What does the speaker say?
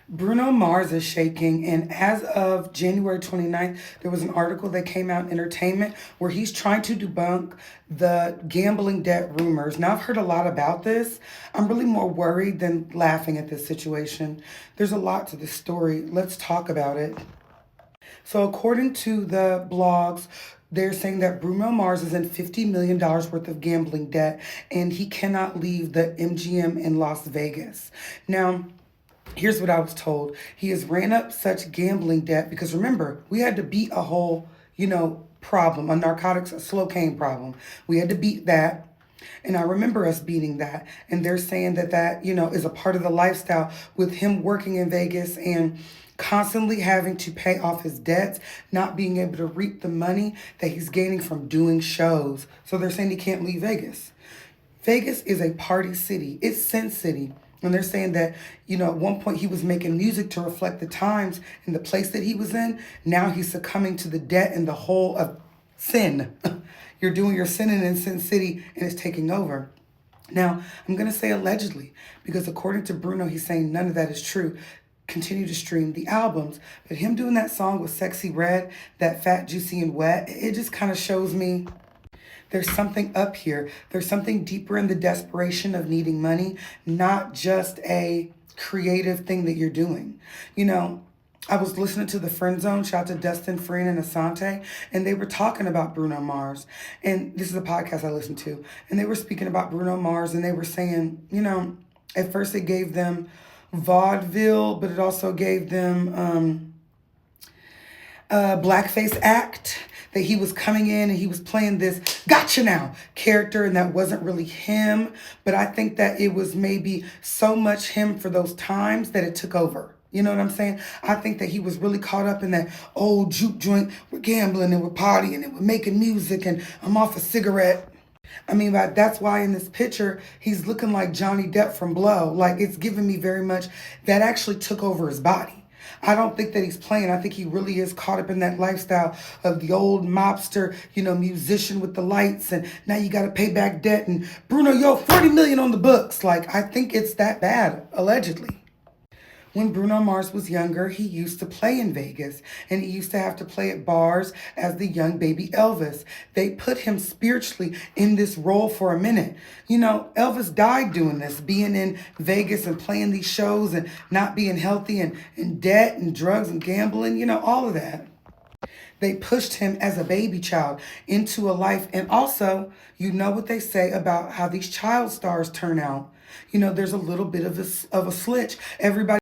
Bruno Mars is shaking, and as of January 29th, there was an article that came out in Entertainment where he's trying to debunk the gambling debt rumors. Now, I've heard a lot about this. I'm really more worried than laughing at this situation. There's a lot to this story. Let's talk about it. So, according to the blogs, they're saying that Bruno Mars is in $50 million worth of gambling debt and he cannot leave the MGM in Las Vegas. Now, here's what I was told. He has ran up such gambling debt because remember, we had to beat a whole, problem, a narcotics, a slow cane problem. We had to beat that. And I remember us beating that. And they're saying that is a part of the lifestyle with him working in Vegas and constantly having to pay off his debts, not being able to reap the money that he's gaining from doing shows. So they're saying he can't leave Vegas. Vegas is a party city. It's Sin City. And they're saying that at one point he was making music to reflect the times and the place that he was in. Now he's succumbing to the debt and the whole of sin. You're doing your sinning in Sin City and it's taking over. Now, I'm going to say allegedly, because according to Bruno, he's saying none of that is true. Continue to stream the albums. But him doing that song with Sexy Red, that Fat, Juicy, and Wet, it just kind of shows me there's something up here. There's something deeper in the desperation of needing money, not just a creative thing that you're doing. I was listening to the Friend Zone, shout out to Dustin, Friend, and Asante, and they were talking about Bruno Mars. And this is a podcast I listened to. And they were speaking about Bruno Mars, and they were saying, at first it gave them vaudeville, but it also gave them blackface act, that he was coming in and he was playing this gotcha now character, and that wasn't really him. But I think that it was maybe so much him for those times that it took over. You know what I'm saying? I think that he was really caught up in that old juke joint with gambling and with partying and with making music and I'm off a cigarette. I mean, that's why in this picture, he's looking like Johnny Depp from Blow. Like, it's giving me very much that actually took over his body. I don't think that he's playing. I think he really is caught up in that lifestyle of the old mobster, musician with the lights, and now you got to pay back debt. And Bruno, 40 million on the books. Like, I think it's that bad, allegedly. When Bruno Mars was younger, he used to play in Vegas and he used to have to play at bars as the young baby Elvis. They put him spiritually in this role for a minute. Elvis died doing this, being in Vegas and playing these shows and not being healthy and in debt and drugs and gambling, all of that. They pushed him as a baby child into a life. And also, what they say about how these child stars turn out. There's a little bit of a slitch. Everybody